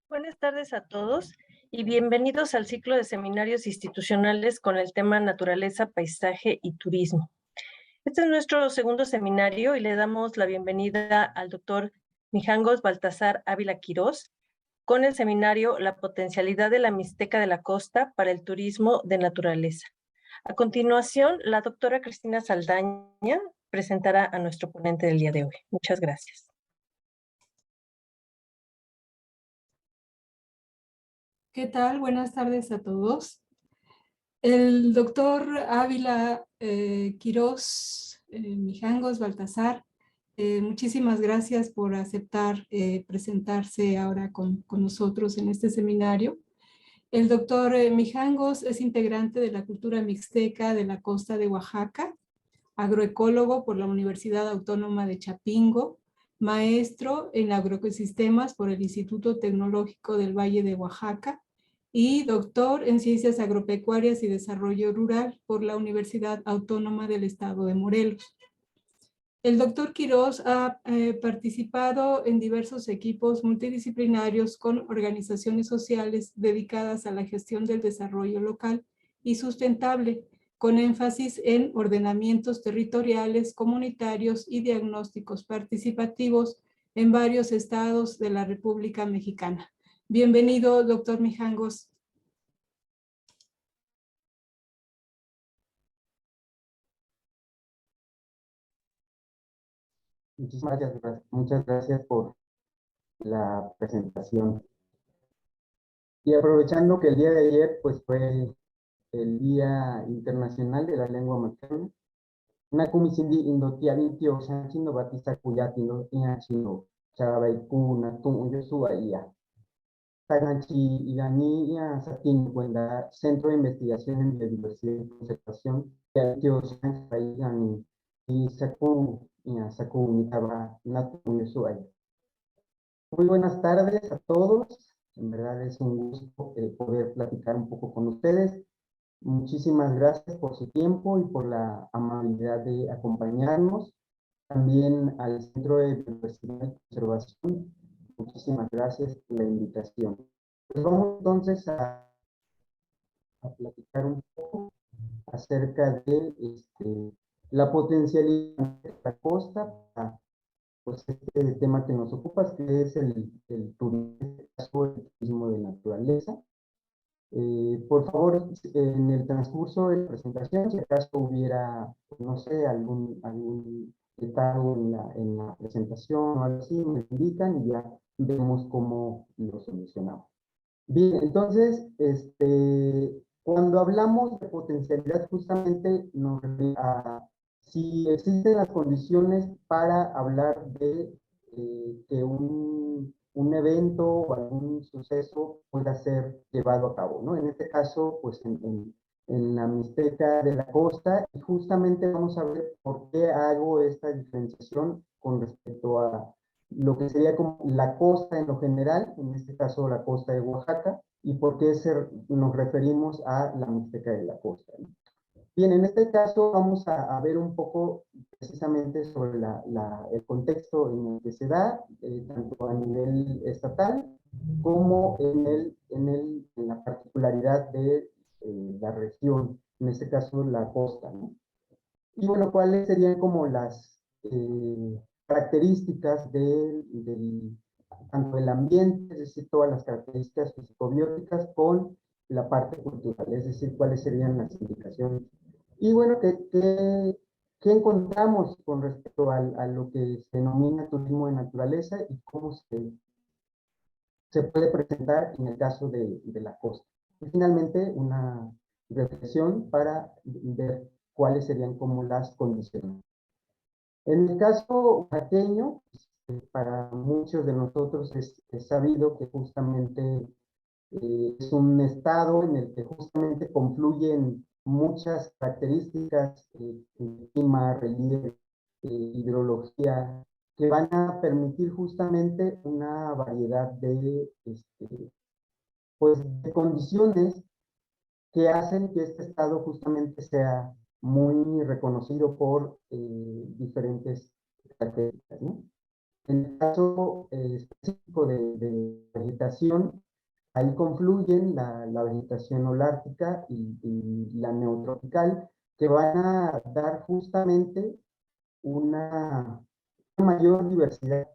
Buenas tardes a todos y bienvenidos al ciclo de seminarios institucionales con el tema Naturaleza, Paisaje y Turismo. Este es nuestro segundo seminario y le damos la bienvenida al doctor Mijangos Baltasar Ávila Quirós con el seminario La potencialidad de la Mixteca de la Costa para el turismo de naturaleza. A continuación, la doctora Cristina Saldaña presentará a nuestro ponente del día de hoy. Muchas gracias. ¿Qué tal? Buenas tardes a todos. El doctor Ávila Quirós Mijangos Baltasar, muchísimas gracias por aceptar presentarse ahora con nosotros en este seminario. El doctor Mijangos es integrante de la cultura mixteca de la costa de Oaxaca, agroecólogo por la Universidad Autónoma de Chapingo, maestro en agroecosistemas por el Instituto Tecnológico del Valle de Oaxaca, y doctor en Ciencias Agropecuarias y Desarrollo Rural por la Universidad Autónoma del Estado de Morelos. El doctor Quirós ha participado en diversos equipos multidisciplinarios con organizaciones sociales dedicadas a la gestión del desarrollo local y sustentable, con énfasis en ordenamientos territoriales, comunitarios y diagnósticos participativos en varios estados de la República Mexicana. Bienvenido, doctor Mijangos. Muchas gracias por la presentación. Y aprovechando que el día de ayer pues fue el Día Internacional de la Lengua Materna, Nakumi Sindi Indotianitio Sanchino Batista Cuyatino Iachino Chabaiku Natum Yosua Ia. Taganchi Igani Ia Satin Cuenda Centro de Investigación en Biodiversidad y Conservación, Yatio Sanchino y Saku Saku Mitaba Natum Yosua Ia. Muy buenas tardes a todos. En verdad es un gusto poder platicar un poco con ustedes. Muchísimas gracias por su tiempo y por la amabilidad de acompañarnos. También al Centro de Biodiversidad y Conservación, muchísimas gracias por la invitación. Pues vamos entonces a platicar un poco acerca de la potencialidad de la costa para pues este tema que nos ocupa, que es el turismo de naturaleza. Por favor, en el transcurso de la presentación, si acaso hubiera, no sé, algún detalle en la presentación o algo así, me indican y ya vemos cómo lo solucionamos. Bien, entonces, cuando hablamos de potencialidad, justamente nos referimos a si existen las condiciones para hablar de que un evento o algún suceso pueda ser llevado a cabo, ¿no? En este caso, pues en la Mixteca de la Costa, y justamente vamos a ver por qué hago esta diferenciación con respecto a lo que sería como la costa en lo general, en este caso la costa de Oaxaca, y por qué nos referimos a la Mixteca de la Costa, ¿no? Bien, en este caso vamos a ver un poco precisamente sobre el contexto en el que se da, tanto a nivel estatal como en la particularidad de la región, en este caso la costa, ¿no? Y bueno, ¿cuáles serían como las características tanto del ambiente, es decir, todas las características fisicobióticas con la parte cultural, es decir, cuáles serían las indicaciones? Y bueno, ¿qué encontramos con respecto a lo que se denomina turismo de naturaleza y cómo se puede presentar en el caso de la costa? Y finalmente, una reflexión para ver cuáles serían como las condiciones. En el caso oaxaqueño, para muchos de nosotros es sabido que justamente es un estado en el que justamente confluyen muchas características, clima, relieve, hidrología, que van a permitir justamente una variedad pues, de condiciones que hacen que este estado justamente sea muy reconocido por diferentes características, ¿no? En el caso específico de vegetación, ahí confluyen la vegetación holártica y la neotropical, que van a dar justamente una mayor diversidad,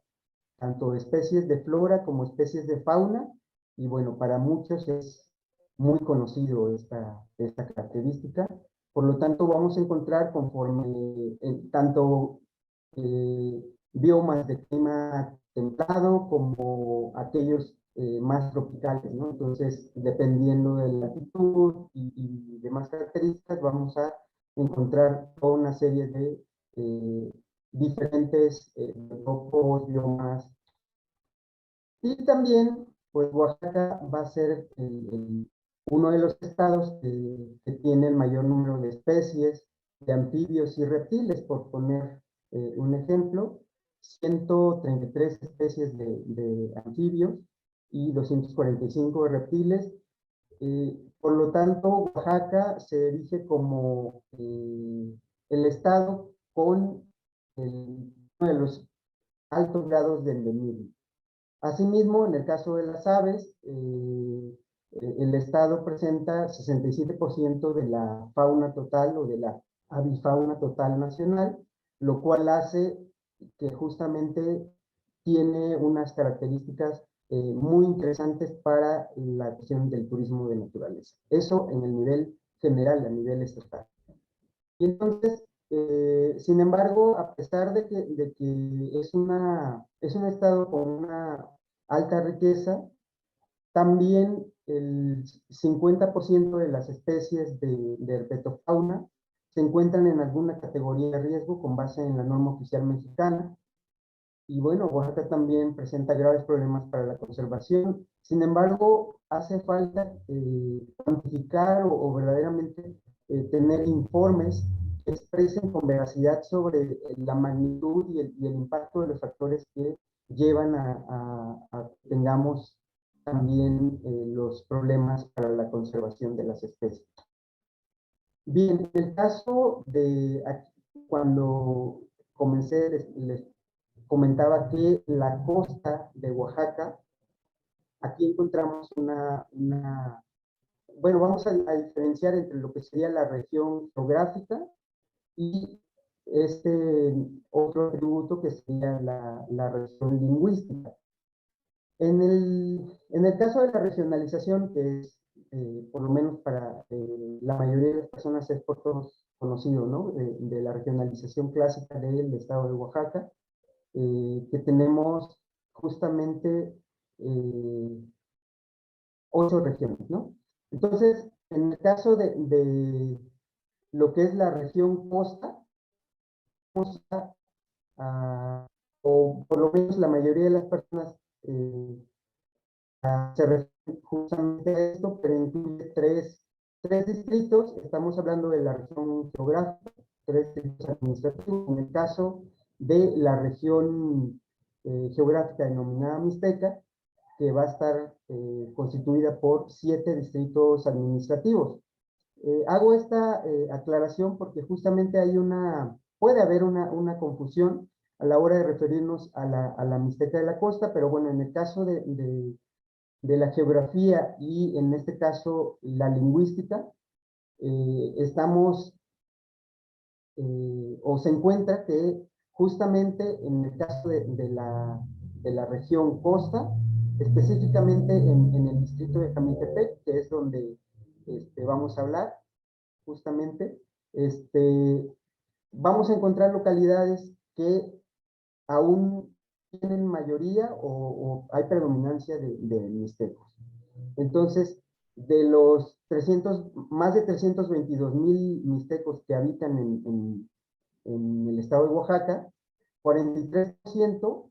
tanto de especies de flora como especies de fauna, y bueno, para muchos es muy conocido esta característica. Por lo tanto, vamos a encontrar conforme tanto eh, biomas de clima templado como aquellos más tropicales, ¿no? Entonces, dependiendo de la latitud y demás características, vamos a encontrar toda una serie de diferentes biotopos, biomas. Y también, pues Oaxaca va a ser uno de los estados que tiene el mayor número de especies de anfibios y reptiles, por poner un ejemplo, 133 especies de anfibios y 245 de reptiles. Por lo tanto, Oaxaca se erige como el estado con uno de los altos grados de endemismo. Asimismo, en el caso de las aves, el estado presenta 67% de la fauna total o de la avifauna total nacional, lo cual hace que justamente tiene unas características muy interesantes para la cuestión del turismo de naturaleza. Eso en el nivel general, a nivel estatal. Y entonces, sin embargo, a pesar de que es un estado con una alta riqueza, también el 50% de las especies de herpetofauna se encuentran en alguna categoría de riesgo con base en la norma oficial mexicana. Y bueno, Oaxaca también presenta graves problemas para la conservación. Sin embargo, hace falta cuantificar o verdaderamente tener informes que expresen con veracidad sobre la magnitud y el impacto de los factores que llevan a que tengamos también los problemas para la conservación de las especies. Bien, en el caso de cuando comencé, les comentaba que la costa de Oaxaca, aquí encontramos bueno, vamos a diferenciar entre lo que sería la región geográfica y este otro atributo que sería la región lingüística. En el caso de la regionalización, que es, por lo menos para la mayoría de las personas, es por todos conocido, ¿no? De la regionalización clásica del estado de Oaxaca, que tenemos justamente 8 regiones, ¿no? Entonces, en el caso de lo que es la región costa, o por lo menos la mayoría de las personas se refieren justamente a esto, pero incluye tres distritos. Estamos hablando de la región geográfica, 3 distritos administrativos. En el caso de la región geográfica denominada Mixteca, que va a estar constituida por 7 distritos administrativos. Hago esta aclaración porque justamente puede haber una confusión a la hora de referirnos a la Mixteca de la Costa, pero bueno, en el caso de la geografía y en este caso la lingüística, estamos o se encuentra que justamente en el caso de la región costa, específicamente en el distrito de Jamiltepec, que es donde vamos a hablar justamente, vamos a encontrar localidades que aún tienen mayoría o hay predominancia de mixtecos. Entonces, de los más de 322,000 mixtecos que habitan en el estado de Oaxaca, 43%,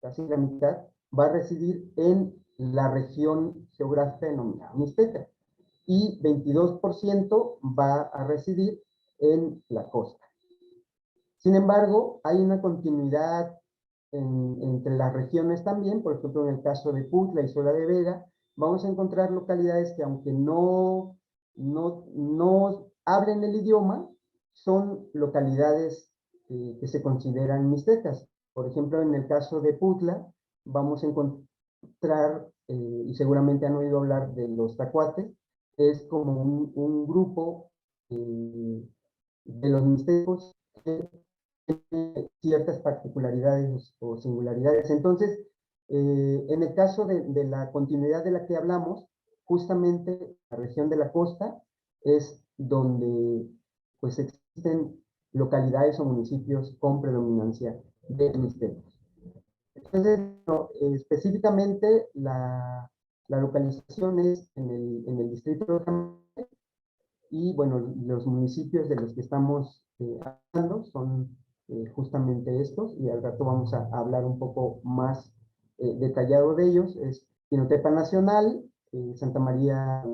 casi la mitad, va a residir en la región geográfica denominada Mixteca y 22% va a residir en la costa. Sin embargo, hay una continuidad entre las regiones también. Por ejemplo, en el caso de Putla y Sola de Vega, vamos a encontrar localidades que aunque no hablen el idioma, son localidades que se consideran mixtecas. Por ejemplo, en el caso de Putla, vamos a encontrar, y seguramente han oído hablar de los tacuates, es como un grupo de los mixtecos que tiene ciertas particularidades o singularidades. Entonces, en el caso de la continuidad de la que hablamos, justamente la región de la costa es donde pues existen localidades o municipios con predominancia de mixtecos. Entonces, no, específicamente la localización es en el distrito de Jamaica, y bueno, los municipios de los que estamos hablando son justamente estos, y al rato vamos a hablar un poco más detallado de ellos. Es Pinotepa Nacional, Santa María,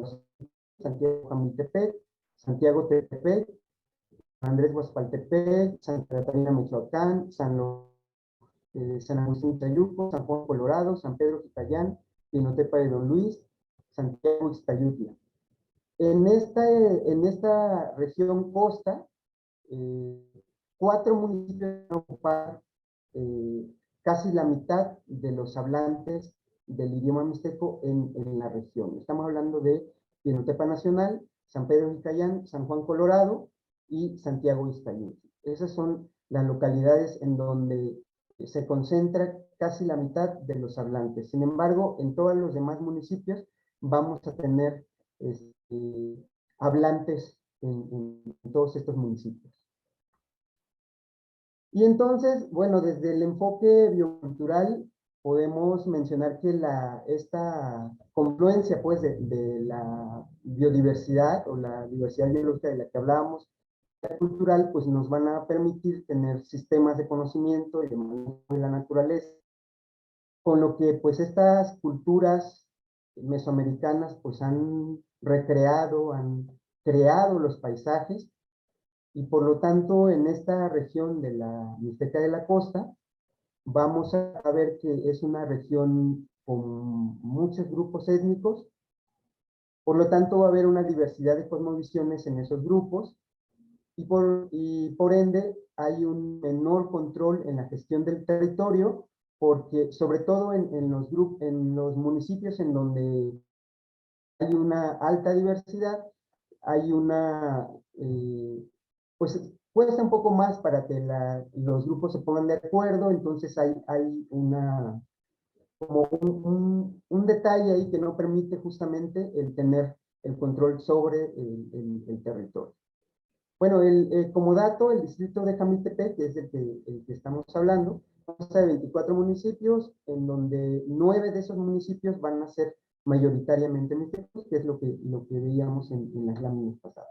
Santiago Jamiltepec, Santiago Tetepec, Andrés Guaspaltepec, Santa Catarina Michoacán, San Agustín Tayuco, San Juan Colorado, San Pedro Quitayán, Pinotepa de Don Luis, Santiago Ixtayutla. En esta región costa, 4 municipios van a ocupar casi la mitad de los hablantes del idioma mixteco en la región. Estamos hablando de Pinotepa Nacional, San Pedro Quitayán, San Juan Colorado y Santiago Ixtayutla. Esas son las localidades en donde se concentra casi la mitad de los hablantes. Sin embargo, en todos los demás municipios vamos a tener hablantes en todos estos municipios. Y entonces, bueno, desde el enfoque biocultural podemos mencionar que esta confluencia pues de la biodiversidad o la diversidad biológica de la que hablábamos, la cultural, pues nos van a permitir tener sistemas de conocimiento y de manejo de la naturaleza, con lo que pues estas culturas mesoamericanas pues han recreado, han creado los paisajes, y por lo tanto en esta región de la Mixteca de la Costa vamos a ver que es una región con muchos grupos étnicos. Por lo tanto va a haber una diversidad de cosmovisiones en esos grupos, y por ende hay un menor control en la gestión del territorio, porque sobre todo en los municipios en donde hay una alta diversidad, hay pues cuesta un poco más para que los grupos se pongan de acuerdo. Entonces hay como un detalle ahí que no permite justamente el tener el control sobre el territorio. Bueno, como dato, el distrito de Jamiltepec, que es el que estamos hablando, consta de 24 municipios, en donde 9 de esos municipios van a ser mayoritariamente mixtecos, que es lo que veíamos en las láminas pasadas.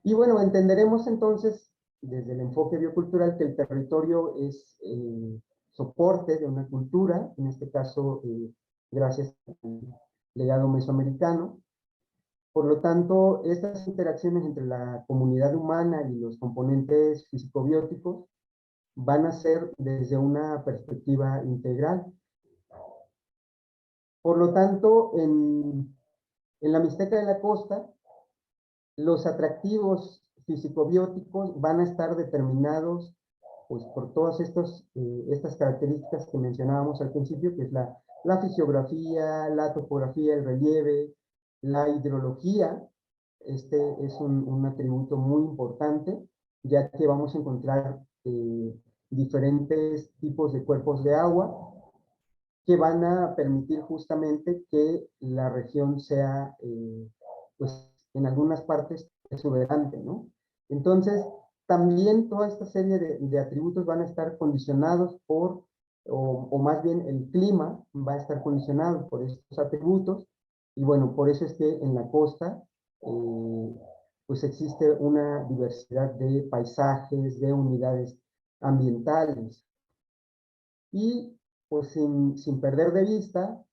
Y bueno, entenderemos entonces, desde el enfoque biocultural, que el territorio es soporte de una cultura, en este caso, gracias al legado mesoamericano. Por lo tanto, estas interacciones entre la comunidad humana y los componentes fisicobióticos van a ser desde una perspectiva integral. Por lo tanto, en la Mixteca de la Costa, los atractivos fisicobióticos van a estar determinados pues, por todas estas características que mencionábamos al principio, que es la fisiografía, la topografía, el relieve, la hidrología. Este es un atributo muy importante, ya que vamos a encontrar diferentes tipos de cuerpos de agua que van a permitir justamente que la región sea, pues, en algunas partes exuberante, ¿no? Entonces, también toda esta serie de atributos van a estar condicionados o más bien el clima va a estar condicionado por estos atributos, y bueno, por eso es que en la costa, pues existe una diversidad de paisajes, de unidades ambientales. Y pues sin perder de vista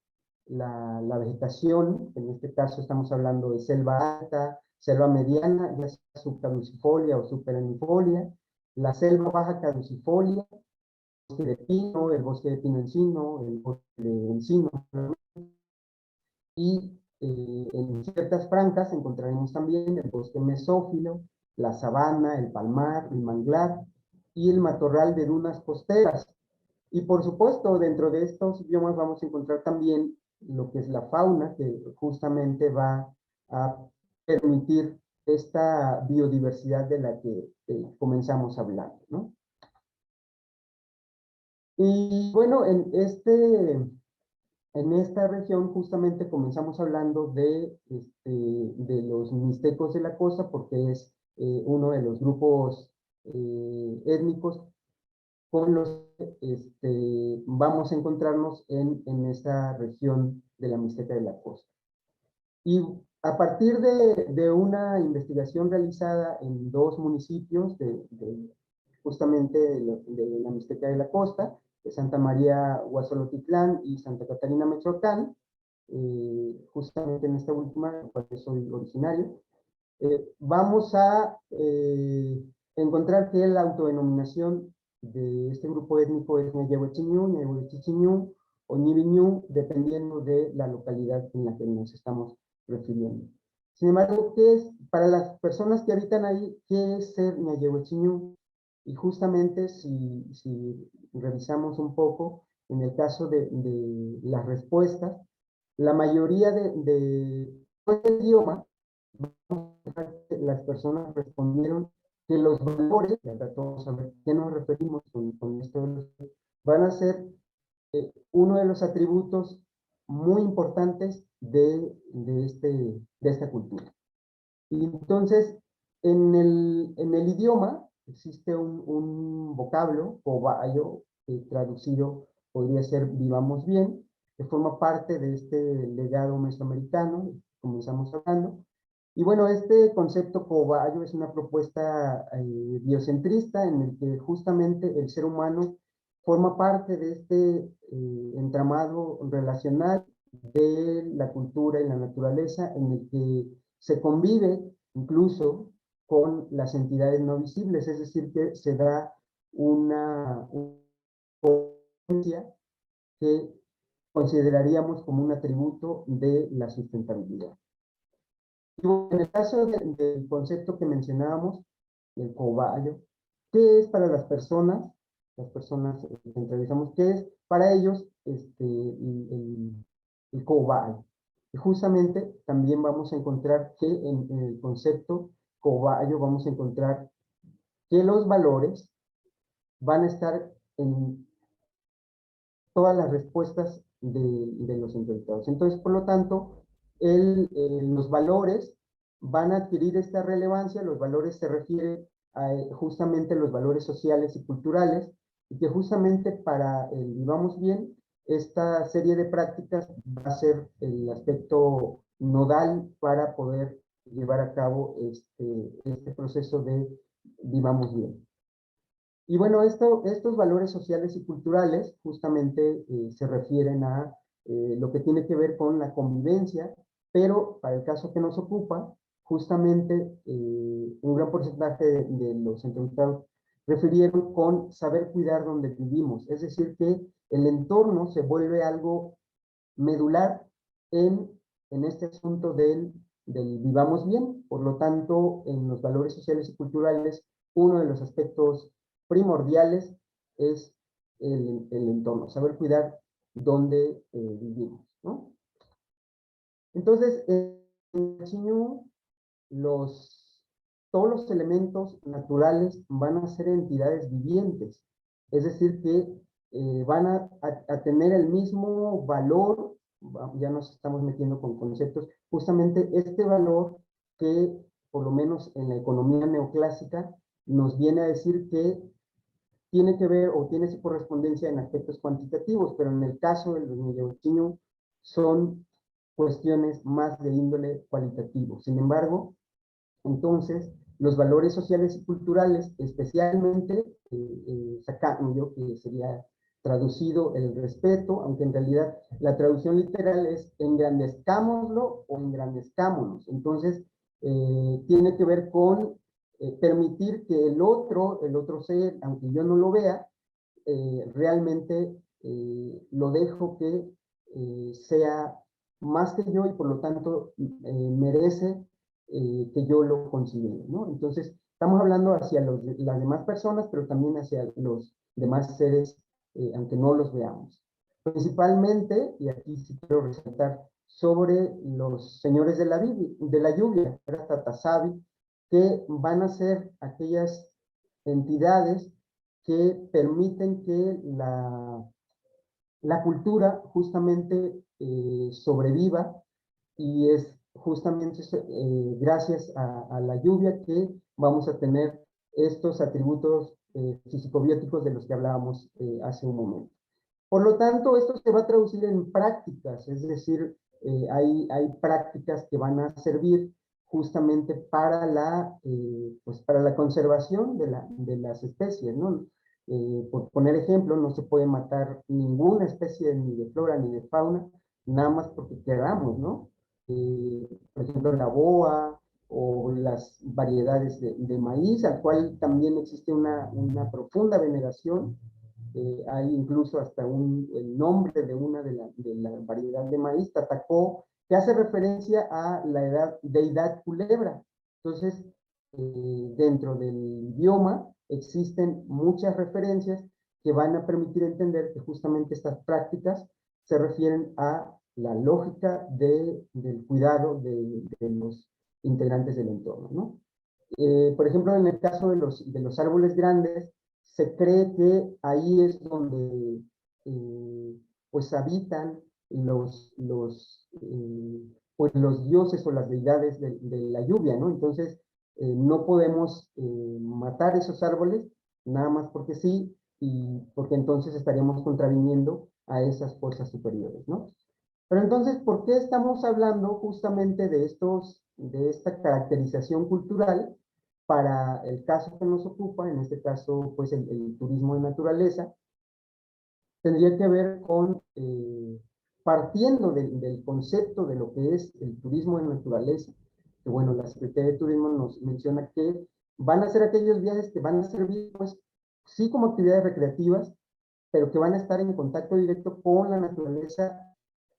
la vegetación, en este caso estamos hablando de selva alta, selva mediana, ya sea subcaducifolia o subperennifolia, la selva baja caducifolia, el bosque de pino, el bosque de pino encino, el bosque de encino, y en ciertas francas encontraremos también el bosque mesófilo, la sabana, el palmar, el manglar. y el matorral de dunas costeras. Y por supuesto, dentro de estos biomas vamos a encontrar también lo que es la fauna, que justamente va a permitir esta biodiversidad de la que comenzamos hablando, ¿no? Y bueno, en esta región justamente comenzamos hablando de los mixtecos de la costa, porque es uno de los grupos étnicos con los que vamos a encontrarnos en esta región de la Mixteca de la Costa. Y a partir de una investigación realizada en 2 municipios justamente de la Mixteca de la Costa, de Santa María Huazolotitlán y Santa Catarina Michoacán, justamente en esta última, porque soy originario, vamos a encontrar que la autodenominación de este grupo étnico es Ñehuechiñú, Ñehuechichiñú o Ñiviñú, dependiendo de la localidad en la que nos estamos refiriendo. Sin embargo, ¿qué es, para las personas que habitan ahí, qué es ser Ñehuechiñú? Y justamente si revisamos un poco, en el caso de las respuestas, la mayoría de el idioma, las personas respondieron que los valores, y ahora todos sabemos a qué nos referimos con esto, van a ser uno de los atributos muy importantes de esta cultura. Y entonces, en el idioma existe un vocablo, cobayo, que traducido podría ser vivamos bien, que forma parte de este legado mesoamericano, como estamos hablando. Y bueno, este concepto cobayo es una propuesta biocentrista en el que justamente el ser humano forma parte de este entramado relacional de la cultura y la naturaleza, en el que se convive incluso con las entidades no visibles, es decir, que se da una convivencia que consideraríamos como un atributo de la sustentabilidad. Y bueno, en el caso del concepto que mencionábamos, el cobayo, ¿qué es para las personas que entrevistamos, qué es para ellos el cobayo? Y justamente también vamos a encontrar que en el concepto cobayo vamos a encontrar que los valores van a estar en todas las respuestas de los entrevistados. Entonces, por lo tanto, los valores van a adquirir esta relevancia. Los valores se refieren a justamente los valores sociales y culturales, y que justamente para el vivamos bien, esta serie de prácticas va a ser el aspecto nodal para poder llevar a cabo este proceso de vivamos bien. Y bueno, estos valores sociales y culturales justamente se refieren a lo que tiene que ver con la convivencia, pero para el caso que nos ocupa, justamente un gran porcentaje de los entrevistados refirieron con saber cuidar donde vivimos, es decir, que el entorno se vuelve algo medular en este asunto del vivamos bien. Por lo tanto, en los valores sociales y culturales, uno de los aspectos primordiales es el entorno, saber cuidar dónde vivimos, ¿no? Entonces, en Chiñú, todos los elementos naturales van a ser entidades vivientes, es decir, que van a tener el mismo valor. Ya nos estamos metiendo con conceptos, justamente este valor que, por lo menos en la economía neoclásica, nos viene a decir que tiene que ver o tiene su correspondencia en aspectos cuantitativos, pero en el caso del neochiño son cuestiones más de índole cualitativo. Sin embargo, entonces, los valores sociales y culturales, especialmente, sacando que sería traducido el respeto, aunque en realidad la traducción literal es engrandezcámoslo o engrandezcámonos. Entonces, tiene que ver con permitir que el otro ser, aunque yo no lo vea, realmente lo dejo que sea más que yo, y por lo tanto merece que yo lo considere, ¿no? Entonces, Estamos hablando hacia las demás personas, pero también hacia los demás seres, aunque no los veamos. Principalmente, y aquí sí quiero resaltar, sobre los señores de la lluvia, Tatasabi, que van a ser aquellas entidades que permiten que la cultura justamente sobreviva, y es justamente gracias a la lluvia que vamos a tener estos atributos fisicobióticos de los que hablábamos hace un momento. Por lo tanto, esto se va a traducir en prácticas, es decir, hay prácticas que van a servir justamente pues para la conservación de las especies, ¿no? Por poner ejemplo, no se puede matar ninguna especie ni de flora ni de fauna, nada más porque queramos, ¿no? Por ejemplo, la boa o las variedades de maíz, al cual también existe una profunda veneración. Hay incluso hasta el nombre de una de la variedad de maíz, Tatacó, que hace referencia a la deidad culebra. Entonces, dentro del idioma existen muchas referencias que van a permitir entender que justamente estas prácticas se refieren a la lógica del cuidado de los integrantes del entorno, ¿no? Por ejemplo, en el caso de los árboles grandes, se cree que ahí es donde pues habitan pues los dioses o las deidades de la lluvia, ¿no? Entonces, no podemos matar esos árboles nada más porque sí, y porque entonces estaríamos contraviniendo a esas fuerzas superiores, ¿no? Pero entonces, ¿por qué estamos hablando justamente de esta caracterización cultural para el caso que nos ocupa, en este caso, pues el turismo de naturaleza? Tendría que ver con, partiendo del concepto de lo que es el turismo de naturaleza, que bueno, la Secretaría de Turismo nos menciona que van a ser aquellos viajes que van a servir, pues, sí como actividades recreativas, pero que van a estar en contacto directo con la naturaleza,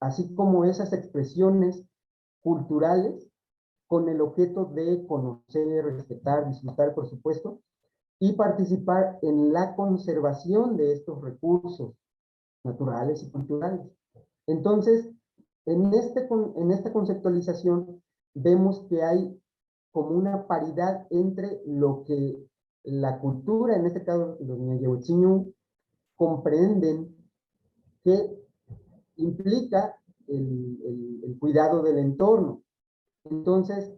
así como esas expresiones culturales con el objeto de conocer, respetar, disfrutar, por supuesto, y participar en la conservación de estos recursos naturales y culturales. Entonces, en esta conceptualización vemos que hay como una paridad entre lo que la cultura, en este caso los Ñayehuatziñú, comprenden que implica el cuidado del entorno. Entonces,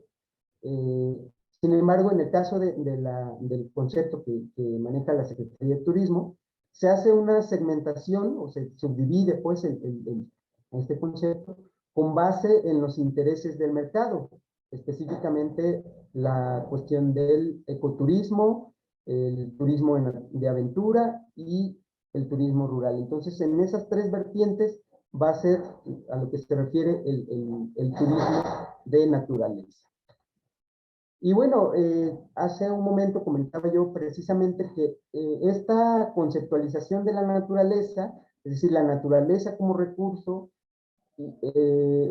sin embargo, en el caso del concepto que maneja la Secretaría de Turismo, se hace una segmentación o se subdivide pues este concepto con base en los intereses del mercado, específicamente la cuestión del ecoturismo, el turismo de aventura y el turismo rural. Entonces, en esas tres vertientes va a ser a lo que se refiere el turismo de naturaleza. Y bueno, hace un momento comentaba yo precisamente que esta conceptualización de la naturaleza, es decir, la naturaleza como recurso,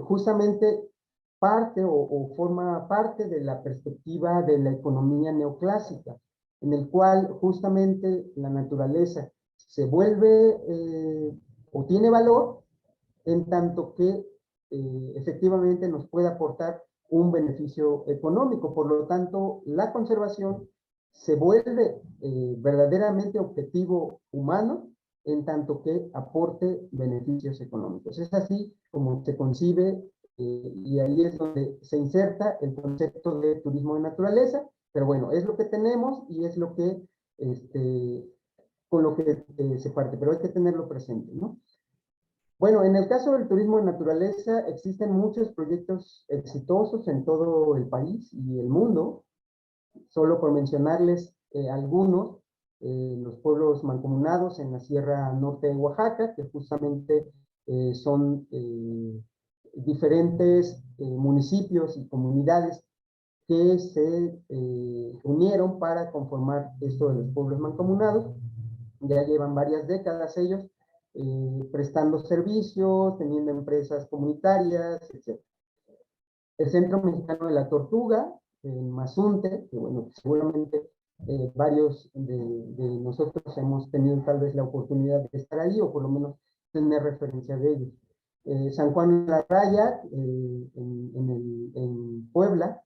justamente parte o forma parte de la perspectiva de la economía neoclásica, en el cual justamente la naturaleza se vuelve o tiene valor en tanto que efectivamente nos puede aportar un beneficio económico. Por lo tanto, la conservación se vuelve verdaderamente objetivo humano en tanto que aporte beneficios económicos. Es así como se concibe y ahí es donde se inserta el concepto de turismo de naturaleza, pero bueno, es lo que tenemos y es lo que, con lo que se parte, pero hay que tenerlo presente, ¿no? Bueno, en el caso del turismo de naturaleza existen muchos proyectos exitosos en todo el país y el mundo. Solo por mencionarles algunos, los pueblos mancomunados en la Sierra Norte de Oaxaca, que justamente son diferentes municipios y comunidades que se unieron para conformar esto de los pueblos mancomunados. Ya llevan varias décadas ellos prestando servicios, teniendo empresas comunitarias, etc. El Centro Mexicano de la Tortuga, en Mazunte, que bueno, seguramente varios de nosotros hemos tenido tal vez la oportunidad de estar ahí, o por lo menos tener referencia de ellos. San Juan La Raya, en Puebla,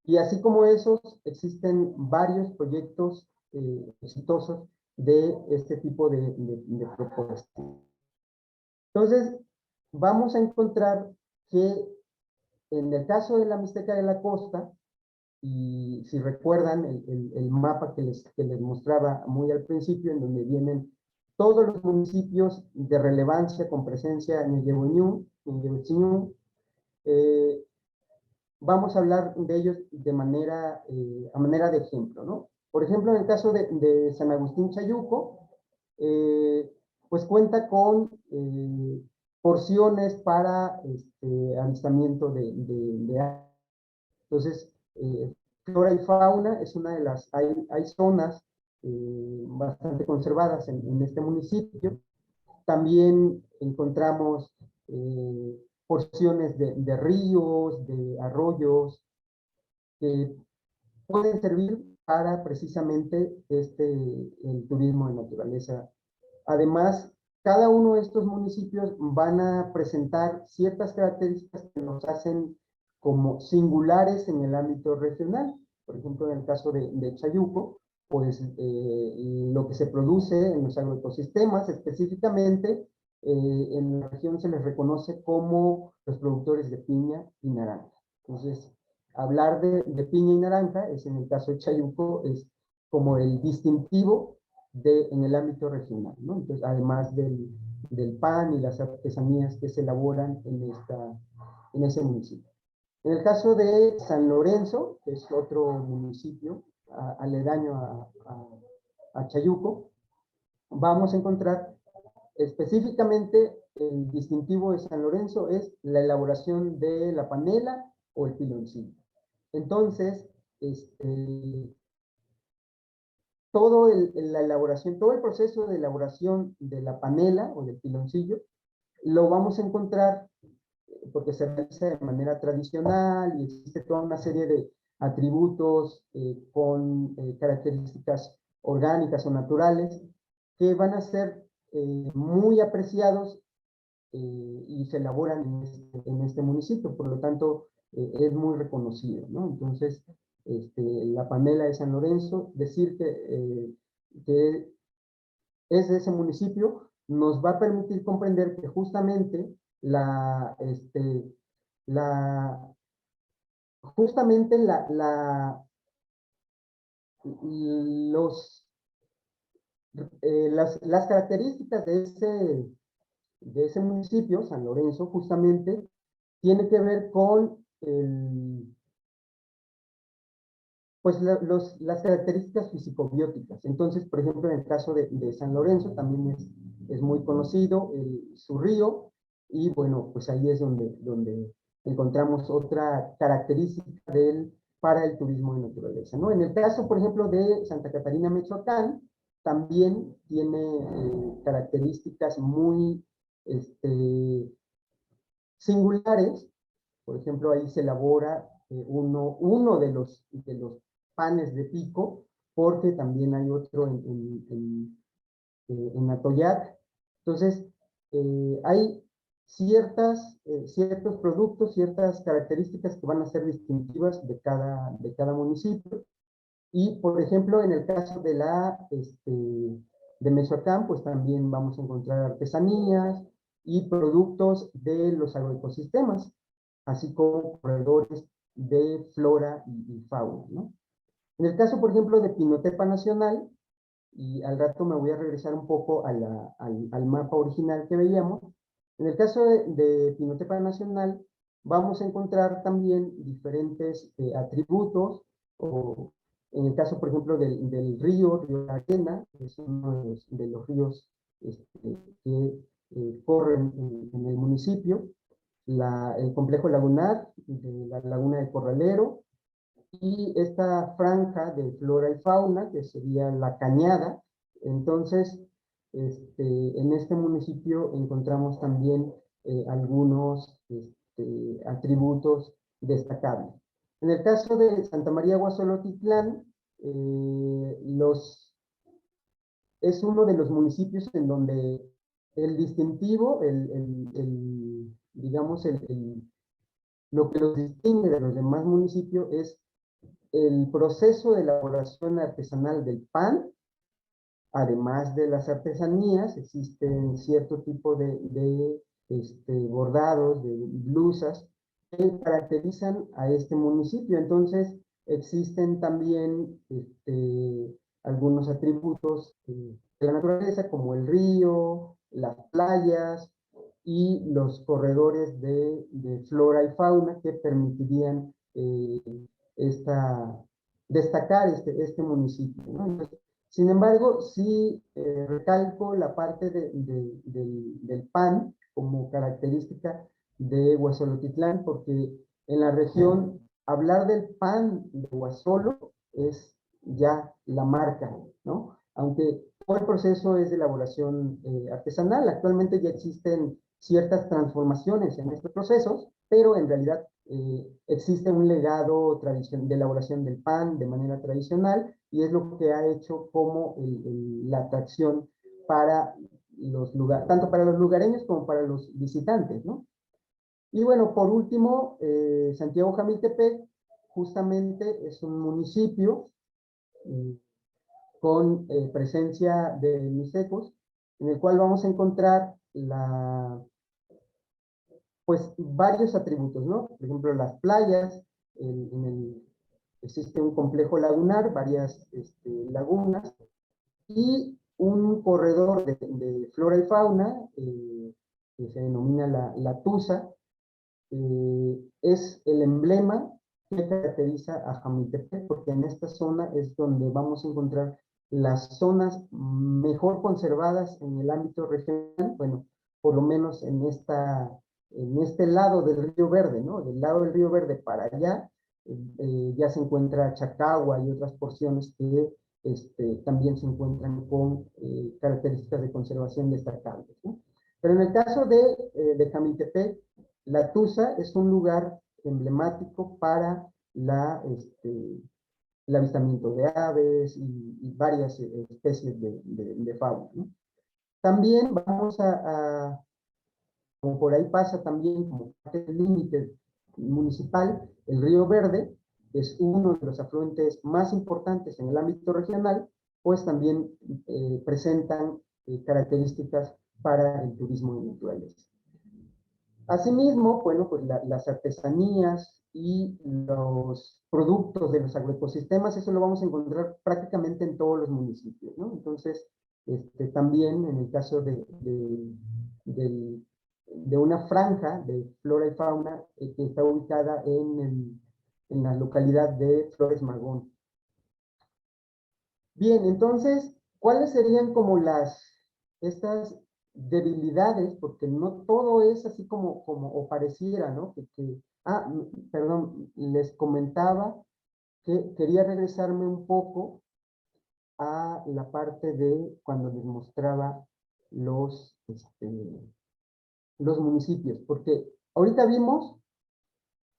y así como esos, existen varios proyectos exitosos de este tipo de propuestas. Entonces, vamos a encontrar que en el caso de la Mixteca de la Costa, y si recuerdan el mapa que les mostraba muy al principio, en donde vienen todos los municipios de relevancia con presencia en Ñehueñu, vamos a hablar de ellos de a manera de ejemplo, ¿no? Por ejemplo, en el caso de San Agustín Chayuco, pues cuenta con porciones para avistamiento de entonces, flora y fauna es una de las, hay zonas bastante conservadas en este municipio. También encontramos porciones de ríos, de arroyos, que pueden servir para precisamente el turismo de naturaleza. Además, cada uno de estos municipios van a presentar ciertas características que nos hacen como singulares en el ámbito regional. Por ejemplo, en el caso de Chayuco, pues lo que se produce en los agroecosistemas, específicamente en la región se les reconoce como los productores de piña y naranja. Entonces, hablar de piña y naranja, es en el caso de Chayuco, es como el distintivo en el ámbito regional, ¿no? Entonces, además del pan y las artesanías que se elaboran en ese municipio. En el caso de San Lorenzo, que es otro municipio aledaño a Chayuco, vamos a encontrar específicamente el distintivo de San Lorenzo es la elaboración de la panela o el piloncillo. Entonces, todo el proceso de elaboración de la panela o del piloncillo lo vamos a encontrar porque se realiza de manera tradicional y existe toda una serie de atributos con características orgánicas o naturales que van a ser muy apreciados y se elaboran en este municipio, por lo tanto es muy reconocido, ¿no? Entonces, la panela de San Lorenzo, decir que es de ese municipio, nos va a permitir comprender que justamente justamente las características de ese municipio, San Lorenzo, justamente, tiene que ver con pues las características fisicobióticas. Entonces, por ejemplo, en el caso de San Lorenzo, también es muy conocido su río, y bueno, pues ahí es donde encontramos otra característica para el turismo de naturaleza, ¿no? En el caso, por ejemplo, de Santa Catarina, Michoacán, también tiene características muy singulares. Por ejemplo, ahí se elabora uno de los panes de pico, porque también hay otro en Atoyac. Entonces, hay ciertos productos, ciertas características que van a ser distintivas de cada municipio. Y, por ejemplo, en el caso de Michoacán, pues también vamos a encontrar artesanías y productos de los agroecosistemas, así como corredores de flora y fauna, ¿no? En el caso, por ejemplo, de Pinotepa Nacional, y al rato me voy a regresar un poco al mapa original que veíamos, en el caso de Pinotepa Nacional, vamos a encontrar también diferentes atributos, o en el caso, por ejemplo, del río Arena, que es uno de los ríos que corren en el municipio, el complejo lagunar de la laguna de Corralero, y esta franja de flora y fauna, que sería la Cañada. Entonces, en este municipio encontramos también algunos atributos destacables. En el caso de Santa María Guasolotitlán, es uno de los municipios en donde el distintivo, digamos, lo que los distingue de los demás municipios es el proceso de elaboración artesanal del pan. Además de las artesanías, existen cierto tipo de bordados, de blusas, que caracterizan a este municipio. Entonces, existen también algunos atributos de la naturaleza, como el río, las playas y los corredores de flora y fauna que permitirían destacar este municipio, ¿no? Entonces, sin embargo, sí recalco la parte del pan como característica de Huazolotitlán, porque en la región hablar del pan de Huazolo es ya la marca, ¿no? Aunque todo el proceso es de elaboración artesanal, actualmente ya existen ciertas transformaciones en estos procesos, pero en realidad existe un legado de elaboración del pan de manera tradicional, y es lo que ha hecho como la atracción para tanto para los lugareños como para los visitantes, ¿no? Y bueno, por último, Santiago Jamiltepec justamente es un municipio con presencia de mixtecos, en el cual vamos a encontrar pues varios atributos, ¿no? Por ejemplo, las playas, existe un complejo lagunar, varias lagunas, y un corredor de flora y fauna, que se denomina la Tusa, es el emblema que caracteriza a Jamiltepec, porque en esta zona es donde vamos a encontrar las zonas mejor conservadas en el ámbito regional, bueno, por lo menos en este lado del Río Verde, ¿no? Del lado del Río Verde para allá, ya se encuentra Chacagua y otras porciones que también se encuentran con características de conservación destacables, ¿no? Pero en el caso de Jamiltepec, la Tusa es un lugar emblemático para el avistamiento de aves y varias especies de fauna, ¿no? También vamos como por ahí pasa también como parte del límite municipal, el Río Verde es uno de los afluentes más importantes en el ámbito regional, pues también presentan características para el turismo de naturaleza. Asimismo, bueno, pues las artesanías y los productos de los agroecosistemas, eso lo vamos a encontrar prácticamente en todos los municipios, ¿no? Entonces, también en el caso de una franja de flora y fauna que está ubicada en la localidad de Flores Magón. Bien, entonces, ¿cuáles serían como estas debilidades? Porque no todo es así como o pareciera, ¿no? Perdón, les comentaba que quería regresarme un poco a la parte de cuando les mostraba los municipios, porque ahorita vimos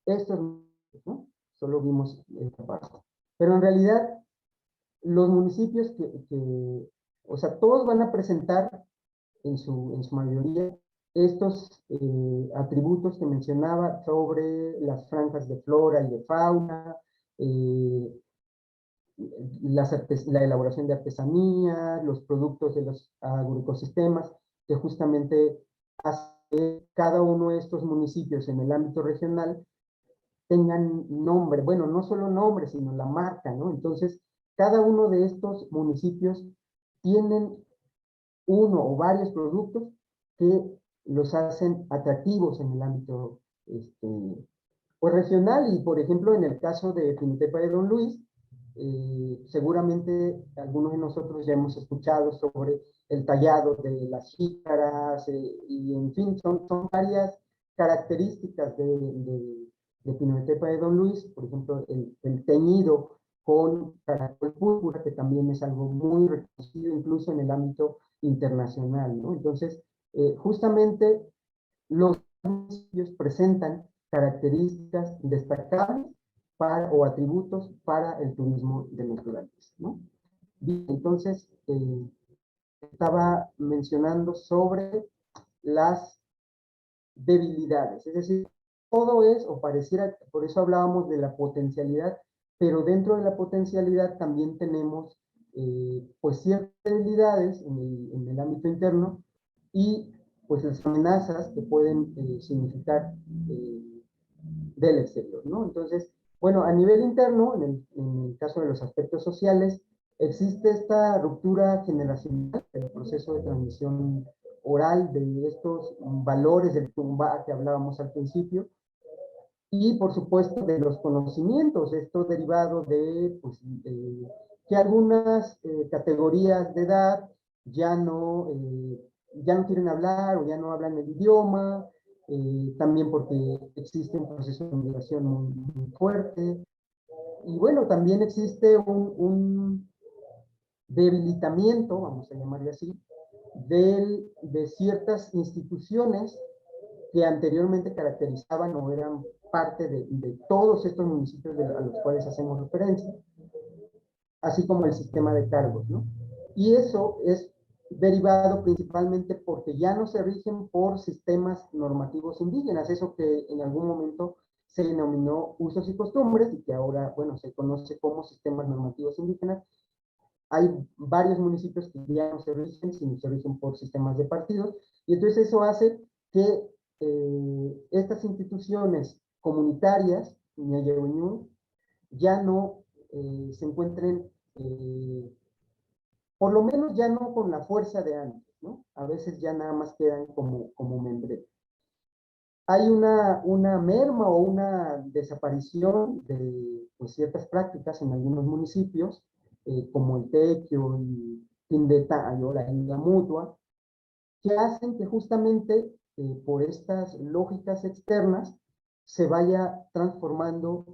estos, ¿no? Solo vimos esta parte. Pero en realidad, los municipios o sea, todos van a presentar en su mayoría estos atributos que mencionaba sobre las franjas de flora y de fauna, la elaboración de artesanías, los productos de los agroecosistemas, que justamente hace que cada uno de estos municipios en el ámbito regional tengan nombre, bueno, no solo nombre, sino la marca, ¿no? Entonces, cada uno de estos municipios tienen uno o varios productos que los hacen atractivos en el ámbito pues regional. Y por ejemplo, en el caso de Pinotepa de Don Luis, seguramente algunos de nosotros ya hemos escuchado sobre el tallado de las jícaras, y en fin, son varias características de Pinotepa de Don Luis. Por ejemplo, el teñido con caracol púrpura, que también es algo muy reconocido incluso en el ámbito internacional, ¿no? Entonces, justamente los municipios presentan características destacables o atributos para el turismo de naturaleza, ¿no? Bien, entonces, estaba mencionando sobre las debilidades, es decir, todo es, o pareciera, por eso hablábamos de la potencialidad, pero dentro de la potencialidad también tenemos pues ciertas debilidades en el ámbito interno y pues las amenazas que pueden significar del exterior, ¿no? Entonces, bueno, a nivel interno, en el caso de los aspectos sociales, existe esta ruptura generacional, el proceso de transmisión oral de estos valores del Tumba que hablábamos al principio, y por supuesto de los conocimientos, esto derivado de pues, que algunas categorías de edad ya no quieren hablar o ya no hablan el idioma, también porque existe un proceso de migración muy fuerte, y bueno, también existe un debilitamiento, vamos a llamarle así, de ciertas instituciones que anteriormente caracterizaban o eran parte de todos estos municipios a los cuales hacemos referencia, así como el sistema de cargos, ¿no? Y eso es derivado principalmente porque ya no se rigen por sistemas normativos indígenas, eso que en algún momento se denominó usos y costumbres y que ahora, bueno, se conoce como sistemas normativos indígenas. Hay varios municipios que ya no se rigen, sino se rigen por sistemas de partidos, y entonces eso hace que estas instituciones comunitarias, ya no se encuentren, por lo menos ya no con la fuerza de antes, ¿no? A veces ya nada más quedan como membrete. Hay una merma o una desaparición de pues, ciertas prácticas en algunos municipios, como el tequio y Tindetayo, la isla mutua, que hacen que justamente por estas lógicas externas se vaya transformando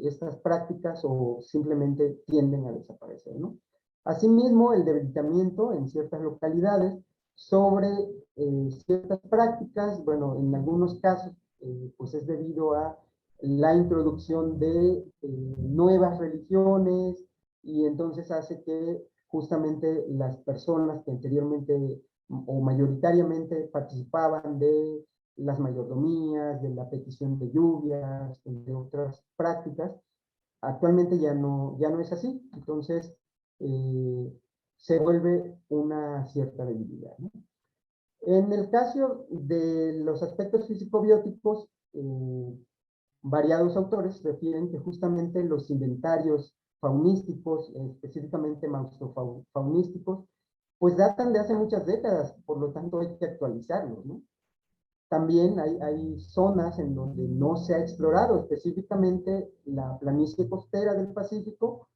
estas prácticas o simplemente tienden a desaparecer, ¿no? Asimismo, el debilitamiento en ciertas localidades sobre ciertas prácticas, bueno, en algunos casos, pues es debido a la introducción de nuevas religiones, y entonces hace que justamente las personas que anteriormente o mayoritariamente participaban de las mayordomías, de la petición de lluvias, de otras prácticas, actualmente ya no es así. Entonces, se vuelve una cierta debilidad, ¿no? En el caso de los aspectos fisicobióticos, variados autores refieren que justamente los inventarios faunísticos, específicamente maustofaunísticos, pues datan de hace muchas décadas, por lo tanto hay que actualizarlos, ¿no? También hay zonas en donde no se ha explorado específicamente la planicie costera del Pacífico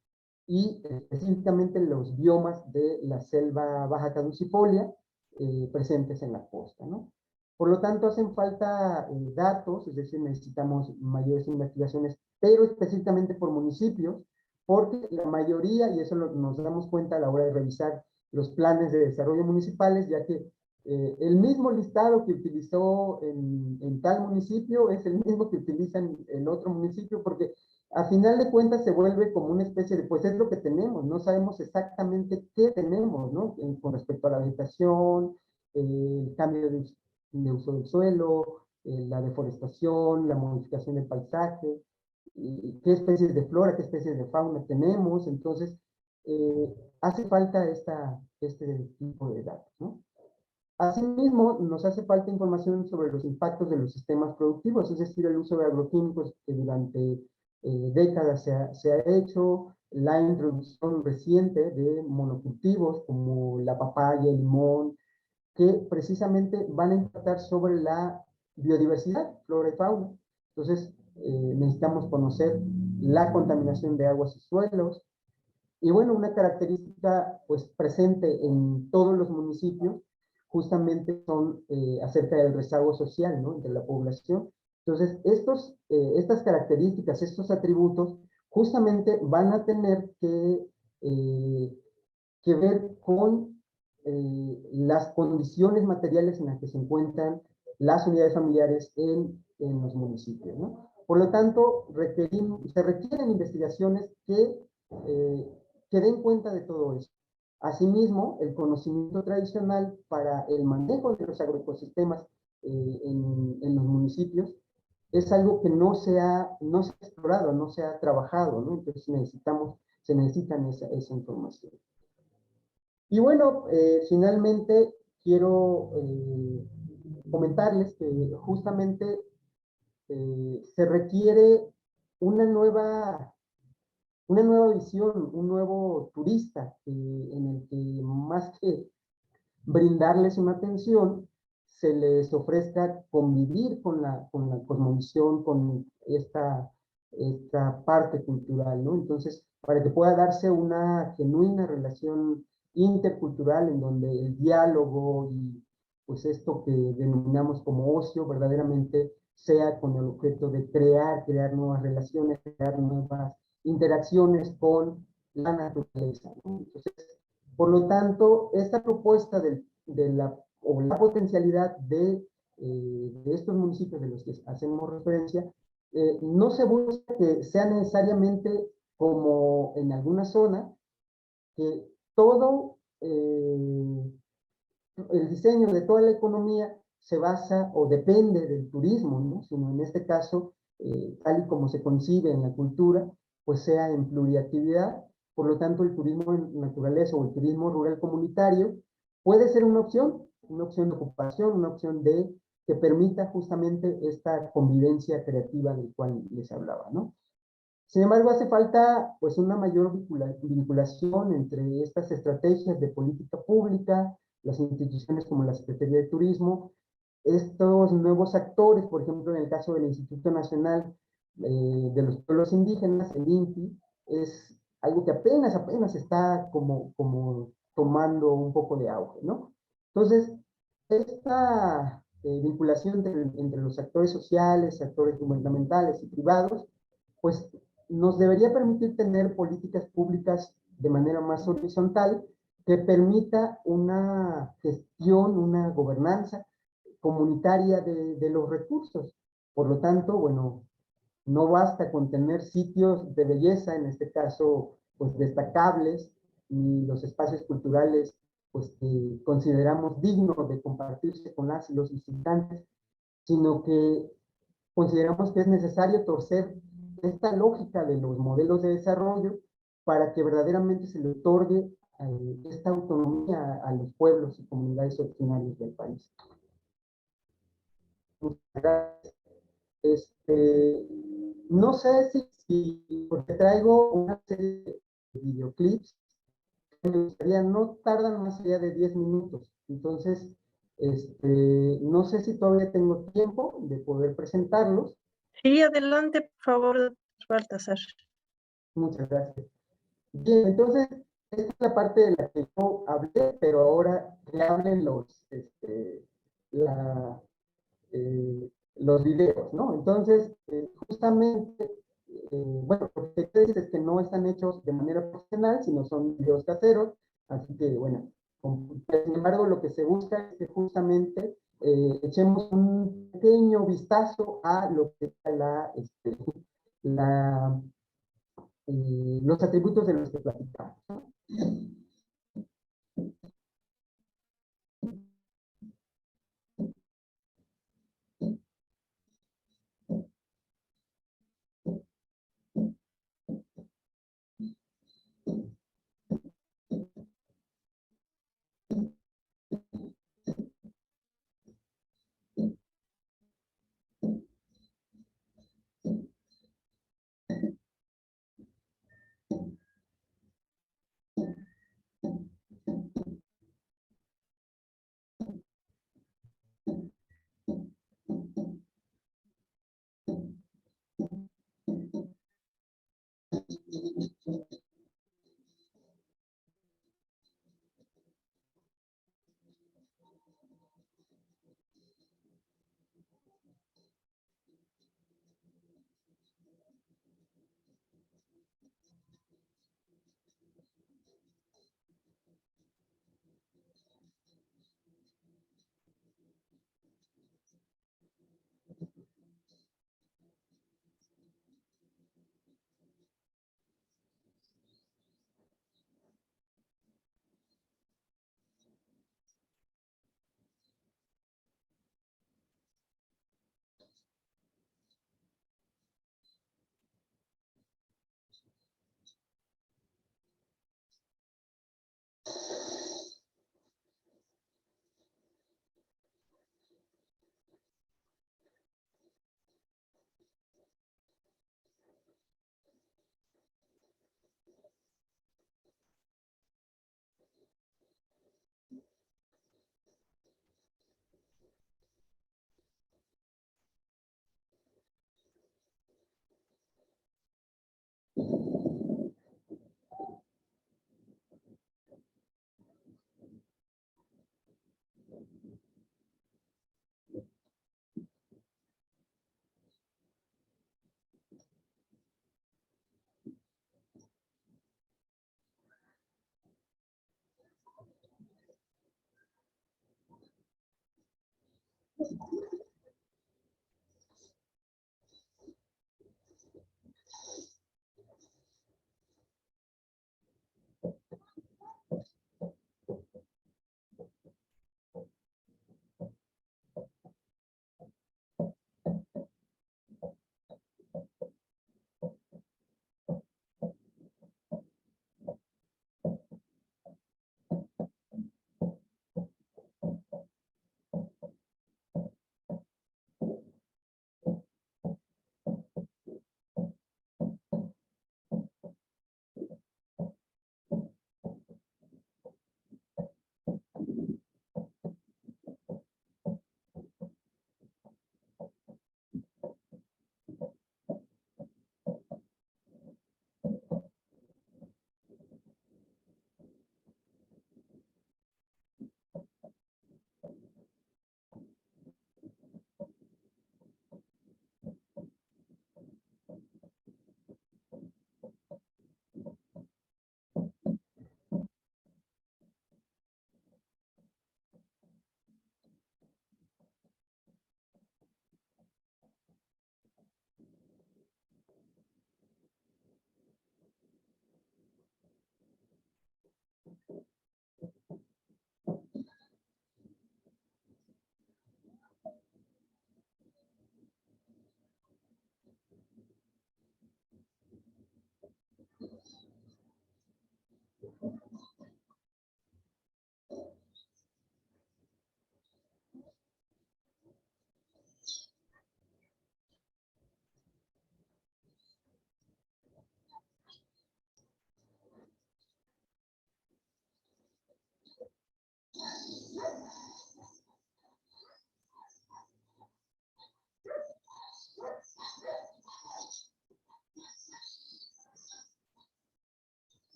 y específicamente los biomas de la selva baja caducifolia presentes en la costa, ¿no? Por lo tanto, hacen falta datos, es decir, necesitamos mayores investigaciones, pero específicamente por municipios, porque la mayoría, y eso nos damos cuenta a la hora de revisar los planes de desarrollo municipales, ya que el mismo listado que utilizó en tal municipio es el mismo que utilizan en otro municipio, porque a final de cuentas se vuelve como una especie de, pues es lo que tenemos, no sabemos exactamente qué tenemos, ¿no? Con respecto a la vegetación, el cambio de uso del suelo, la deforestación, la modificación del paisaje, qué especies de flora, qué especies de fauna tenemos. Entonces, hace falta este tipo de datos, ¿no? Asimismo, nos hace falta información sobre los impactos de los sistemas productivos, es decir, el uso de agroquímicos que durante décadas se ha hecho, la introducción reciente de monocultivos como la papaya, el limón, que precisamente van a impactar sobre la biodiversidad, flora y fauna. Entonces, necesitamos conocer la contaminación de aguas y suelos. Y bueno, una característica pues presente en todos los municipios justamente son acerca del rezago social, ¿no? Entre la población. Entonces, estas características, estos atributos, justamente van a tener que ver con las condiciones materiales en las que se encuentran las unidades familiares en los municipios, ¿no? Por lo tanto, se requieren investigaciones que den cuenta de todo eso. Asimismo, el conocimiento tradicional para el manejo de los agroecosistemas en los municipios es algo que no se ha explorado, no se ha trabajado, ¿no? Entonces se necesitan esa información. Y bueno, finalmente quiero comentarles que justamente se requiere una nueva visión, un nuevo turista, en el que más que brindarles una atención, se les ofrezca convivir con la cosmovisión, con esta parte cultural, ¿no? Entonces, para que pueda darse una genuina relación intercultural en donde el diálogo y pues esto que denominamos como ocio verdaderamente sea con el objeto de crear nuevas relaciones, crear nuevas interacciones con la naturaleza, ¿no? Entonces, por lo tanto, esta propuesta o la potencialidad de estos municipios de los que hacemos referencia, no se busca que sea necesariamente como en alguna zona, que todo el diseño de toda la economía se basa o depende del turismo, ¿no? Sino en este caso, tal y como se concibe en la cultura, pues sea en pluriactividad. Por lo tanto, el turismo en naturaleza o el turismo rural comunitario puede ser una opción de ocupación, una opción que permita justamente esta convivencia creativa del cual les hablaba, ¿no? Sin embargo, hace falta pues una mayor vinculación entre estas estrategias de política pública, las instituciones como la Secretaría de Turismo, estos nuevos actores, por ejemplo, en el caso del Instituto Nacional de los Pueblos Indígenas, el INPI, es algo que apenas está como tomando un poco de auge, ¿no? Entonces, esta vinculación entre los actores sociales, actores gubernamentales y privados, pues nos debería permitir tener políticas públicas de manera más horizontal que permita una gestión, una gobernanza comunitaria de los recursos. Por lo tanto, bueno, no basta con tener sitios de belleza, en este caso, pues destacables, y los espacios culturales, pues que consideramos dignos de compartirse con las y los visitantes, sino que consideramos que es necesario torcer esta lógica de los modelos de desarrollo para que verdaderamente se le otorgue esta autonomía a los pueblos y comunidades originarias del país. Muchas gracias. No sé porque traigo una serie de videoclips que me gustaría, no tardan más allá de 10 minutos. Entonces, no sé si todavía tengo tiempo de poder presentarlos. Sí, adelante, por favor, Baltasar. Muchas gracias. Bien, entonces, esta es la parte de la que yo hablé, pero ahora que hablen los videos, ¿no? Entonces, justamente, bueno, lo que te dices es que no están hechos de manera profesional, sino son videos caseros, así que, bueno, sin embargo, lo que se busca es que justamente echemos un pequeño vistazo a lo que es los atributos de los que platicamos, ¿no?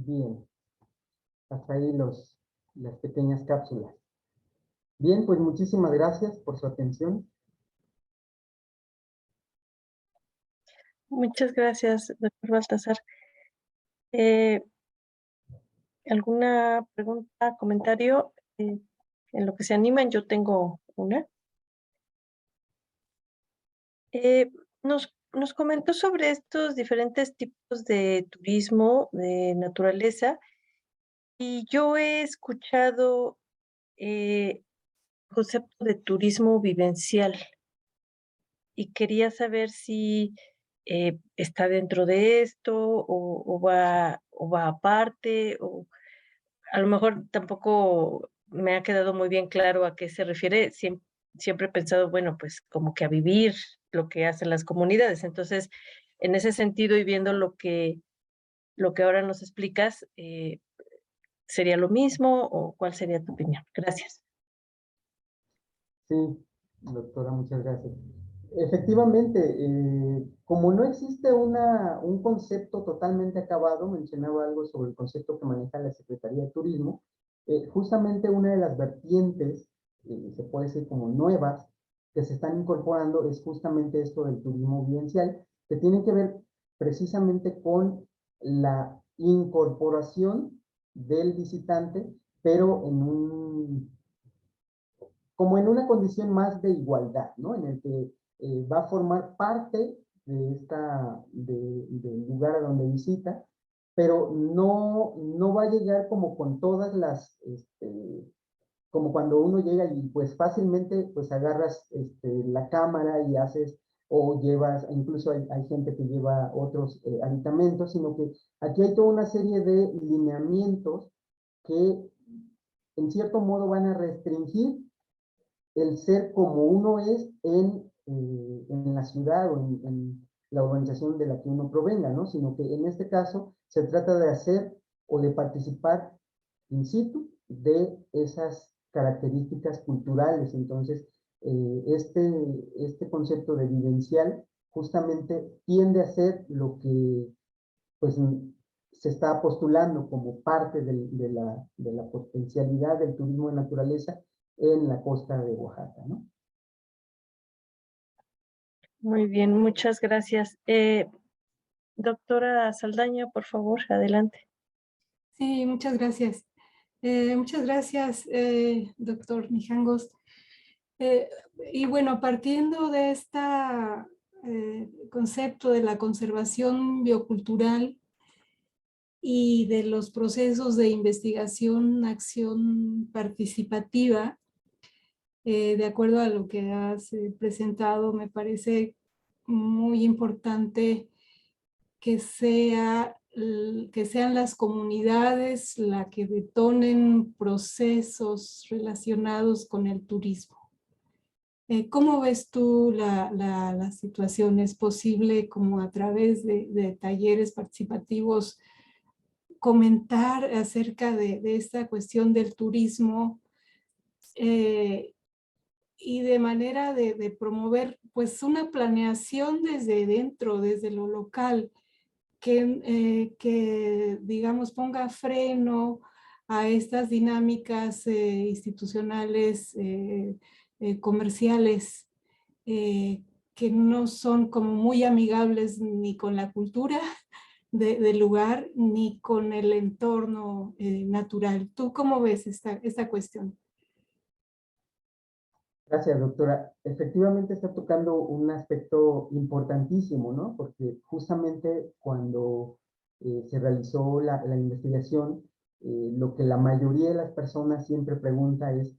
Bien, hasta ahí las pequeñas cápsulas. Bien, pues muchísimas gracias por su atención. Muchas gracias, doctor Baltasar. ¿Alguna pregunta, comentario? En lo que se animan, yo tengo una. Nos comentó sobre estos diferentes tipos de turismo de naturaleza y yo he escuchado el concepto de turismo vivencial y quería saber si está dentro de esto o va aparte, o a lo mejor tampoco me ha quedado muy bien claro a qué se refiere. Siempre he pensado, bueno, pues como que a vivir lo que hacen las comunidades. Entonces, en ese sentido y viendo lo que ahora nos explicas, ¿sería lo mismo o cuál sería tu opinión? Gracias. Sí, doctora, muchas gracias. Efectivamente, como no existe un concepto totalmente acabado, mencionaba algo sobre el concepto que maneja la Secretaría de Turismo, justamente una de las vertientes, se puede decir como nuevas, que se están incorporando es justamente esto del turismo vivencial, que tiene que ver precisamente con la incorporación del visitante, pero como en una condición más de igualdad, ¿no? En el que va a formar parte del lugar a donde visita, pero no va a llegar como con todas como cuando uno llega y pues fácilmente pues agarras la cámara y haces, o llevas, incluso hay gente que lleva otros aditamentos, sino que aquí hay toda una serie de lineamientos que en cierto modo van a restringir el ser como uno es en la ciudad o en la urbanización de la que uno provenga, ¿no? Sino que en este caso se trata de hacer o de participar in situ de esas características culturales. Entonces, este concepto de vivencial justamente tiende a ser lo que pues, se está postulando como parte de la potencialidad del turismo de naturaleza en la costa de Oaxaca, ¿no? Muy bien, muchas gracias. Doctora Saldaña, por favor, adelante. Sí, muchas gracias. Muchas gracias, doctor Mijangos. Y bueno, partiendo de este concepto de la conservación biocultural y de los procesos de investigación, acción participativa, de acuerdo a lo que has presentado, me parece muy importante que que sean las comunidades las que detonen procesos relacionados con el turismo. ¿Cómo ves tú la situación? ¿Es posible como a través de talleres participativos comentar acerca de esta cuestión del turismo y de manera de promover pues una planeación desde dentro, desde lo local, que digamos ponga freno a estas dinámicas institucionales, comerciales, que no son como muy amigables ni con la cultura del lugar, ni con el entorno natural? ¿Tú cómo ves esta cuestión? Gracias, doctora. Efectivamente está tocando un aspecto importantísimo, ¿no? Porque justamente cuando se realizó la investigación, lo que la mayoría de las personas siempre pregunta es,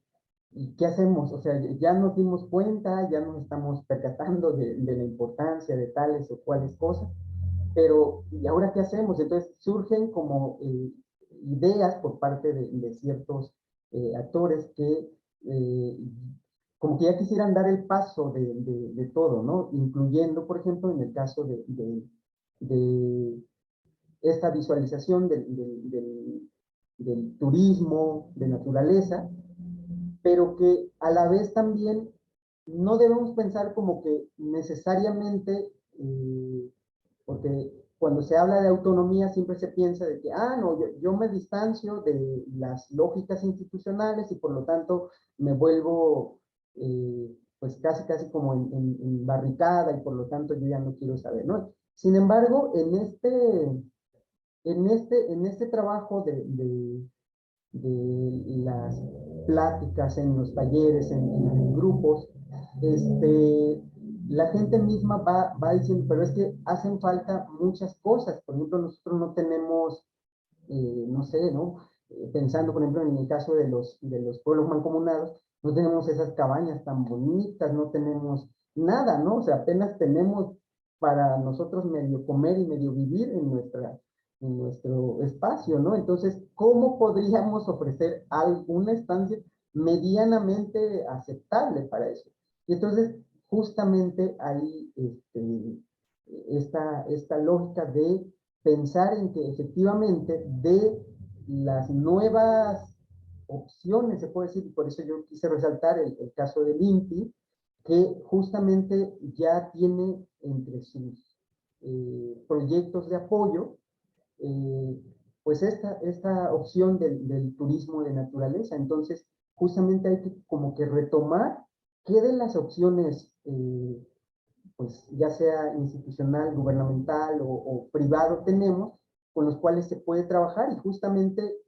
¿y qué hacemos? O sea, ya nos dimos cuenta, ya nos estamos percatando de la importancia de tales o cuales cosas, pero ¿y ahora qué hacemos? Entonces surgen como ideas por parte de ciertos actores que como que ya quisieran dar el paso de todo, ¿no? Incluyendo, por ejemplo, en el caso de esta visualización del turismo de naturaleza, pero que a la vez también no debemos pensar como que necesariamente, porque cuando se habla de autonomía siempre se piensa de que, no, yo me distancio de las lógicas institucionales y por lo tanto me vuelvo pues casi como en barricada y por lo tanto yo ya no quiero saber, ¿no? Sin embargo, en este trabajo de las pláticas, en los talleres, en grupos, la gente misma va diciendo, pero es que hacen falta muchas cosas. Por ejemplo, nosotros no tenemos, no sé, ¿no? Pensando, por ejemplo, en el caso de los pueblos mancomunados, no tenemos esas cabañas tan bonitas, no tenemos nada, ¿no? O sea, apenas tenemos para nosotros medio comer y medio vivir en nuestro espacio, ¿no? Entonces, ¿cómo podríamos ofrecer alguna estancia medianamente aceptable para eso? Y entonces, justamente ahí esta lógica de pensar en que efectivamente de las nuevas opciones, se puede decir, y por eso yo quise resaltar el caso del INPI, que justamente ya tiene entre sus proyectos de apoyo eh, pues esta opción del turismo de naturaleza. Entonces, justamente hay que como que retomar qué de las opciones, pues ya sea institucional, gubernamental o privado tenemos, con los cuales se puede trabajar y justamente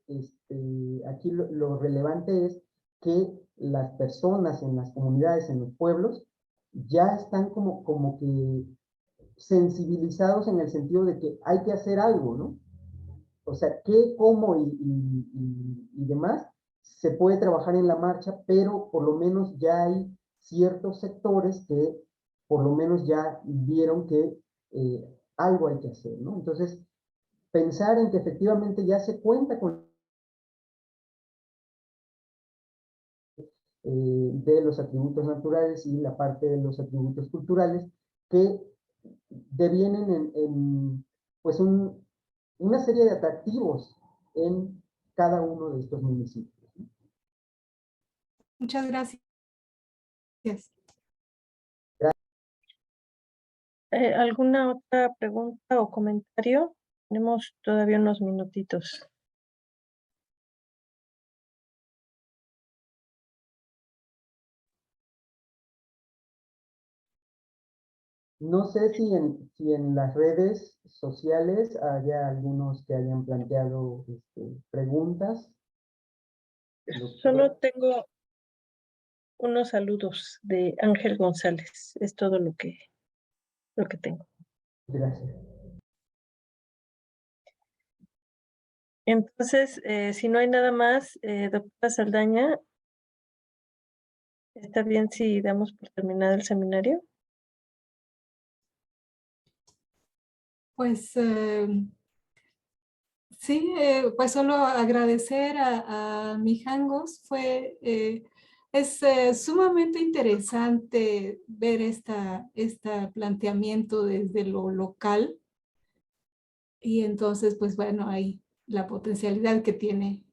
aquí lo relevante es que las personas en las comunidades, en los pueblos, ya están como que sensibilizados en el sentido de que hay que hacer algo, ¿no? O sea, qué, cómo y demás se puede trabajar en la marcha, pero por lo menos ya hay ciertos sectores que por lo menos ya vieron que algo hay que hacer, ¿no? Entonces, pensar en que efectivamente ya se cuenta con de los atributos naturales y la parte de los atributos culturales que devienen pues una serie de atractivos en cada uno de estos municipios. Muchas gracias. ¿Alguna otra pregunta o comentario? Tenemos todavía unos minutitos. No sé si en las redes sociales haya algunos que hayan planteado preguntas. Solo tengo unos saludos de Ángel González. Es todo lo que tengo. Gracias. Entonces, si no hay nada más, doctora Saldaña, ¿está bien si damos por terminado el seminario? Pues sí, pues solo agradecer a Mijangos. Es sumamente interesante ver este planteamiento desde lo local. Y entonces, pues bueno, hay la potencialidad que tiene,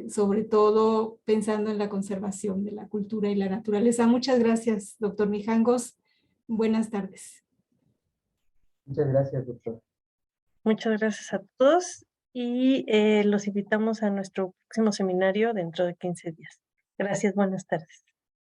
sobre todo pensando en la conservación de la cultura y la naturaleza. Muchas gracias, doctor Mijangos. Buenas tardes. Muchas gracias, doctor. Muchas gracias a todos y los invitamos a nuestro próximo seminario dentro de 15 días. Gracias, buenas tardes.